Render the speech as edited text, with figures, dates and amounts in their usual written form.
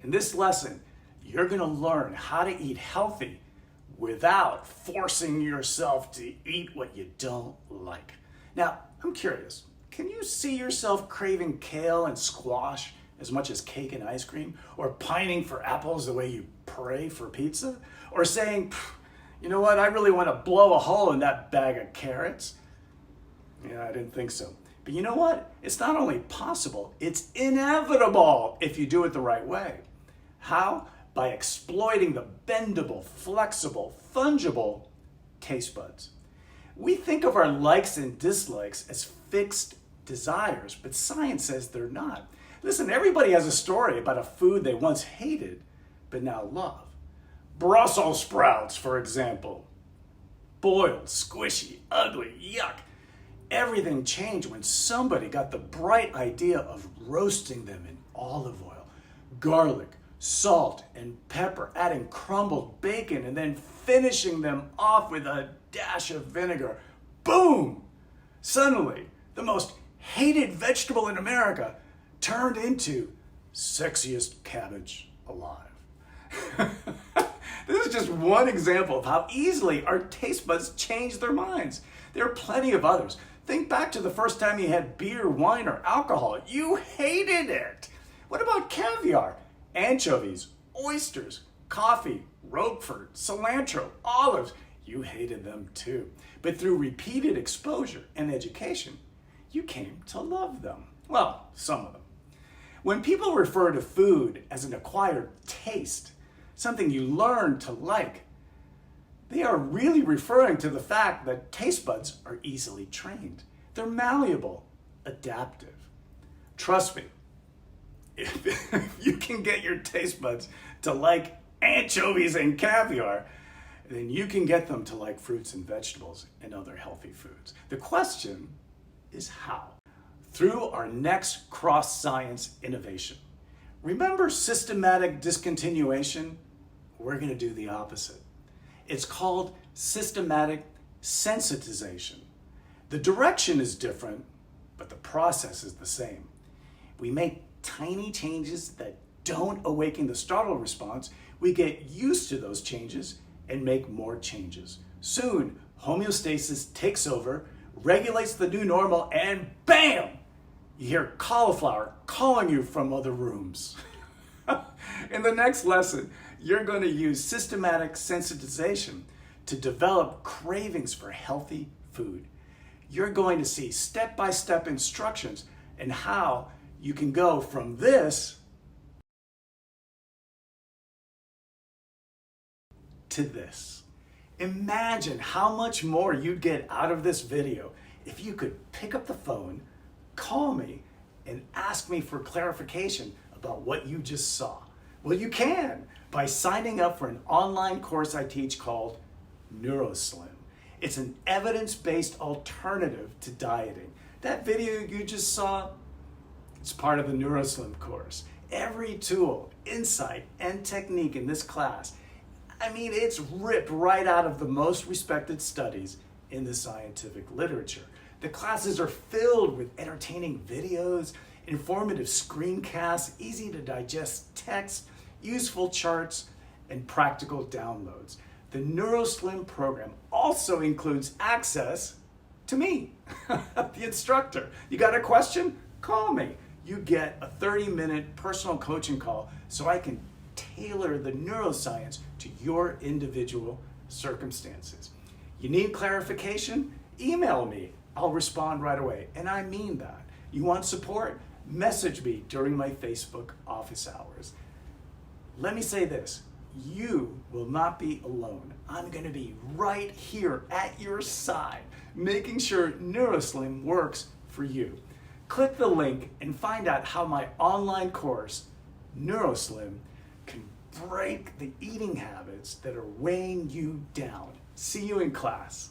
In this lesson, you're gonna learn how to eat healthy without forcing yourself to eat what you don't like. Now, I'm curious, can you see yourself craving kale and squash as much as cake and ice cream? Or pining for apples the way you pray for pizza? Or saying, you know what, I really want to blow a hole in that bag of carrots? Yeah, I didn't think so. But you know what? It's not only possible, it's inevitable if you do it the right way. How? By exploiting the bendable, flexible, fungible taste buds. We think of our likes and dislikes as fixed desires, but science says they're not. Listen, everybody has a story about a food they once hated, but now love. Brussels sprouts, for example. Boiled, squishy, ugly, yuck. Everything changed when somebody got the bright idea of roasting them in olive oil, garlic, salt, and pepper, adding crumbled bacon, and then finishing them off with a dash of vinegar. Boom! Suddenly, the most hated vegetable in America turned into sexiest cabbage alive. This is just one example of how easily our taste buds change their minds. There are plenty of others. Think back to the first time you had beer, wine, or alcohol. You hated it. What about caviar, anchovies, oysters, coffee, Roquefort, cilantro, olives? You hated them too. But through repeated exposure and education, you came to love them. Well, some of them. When people refer to food as an acquired taste, something you learn to like, they are really referring to the fact that taste buds are easily trained. They're malleable, adaptive. Trust me, if you can get your taste buds to like anchovies and caviar, then you can get them to like fruits and vegetables and other healthy foods. The question is how? Through our next cross-science innovation. Remember systematic discontinuation? We're going to do the opposite. It's called systematic sensitization. The direction is different, but the process is the same. We make tiny changes that don't awaken the startle response. We get used to those changes and make more changes. Soon, homeostasis takes over, regulates the new normal, and bam! You hear cauliflower calling you from other rooms. In the next lesson, you're going to use systematic sensitization to develop cravings for healthy food. You're going to see step-by-step instructions and how you can go from this to this. Imagine how much more you'd get out of this video if you could pick up the phone, call me, and ask me for clarification about what you just saw. Well, you can by signing up for an online course I teach called NeuroSlim. It's an evidence-based alternative to dieting. That video you just saw, it's part of the NeuroSlim course. Every tool, insight, and technique in this class, it's ripped right out of the most respected studies in the scientific literature. The classes are filled with entertaining videos, informative screencasts, easy to digest text, useful charts, and practical downloads. The NeuroSlim program also includes access to me, the instructor. You got a question? Call me. You get a 30-minute personal coaching call so I can tailor the neuroscience to your individual circumstances. You need clarification? Email me. I'll respond right away, and I mean that. You want support? Message me during my Facebook office hours. Let me say this, you will not be alone. I'm going to be right here at your side, making sure NeuroSlim works for you. Click the link and find out how my online course, NeuroSlim, can break the eating habits that are weighing you down. See you in class.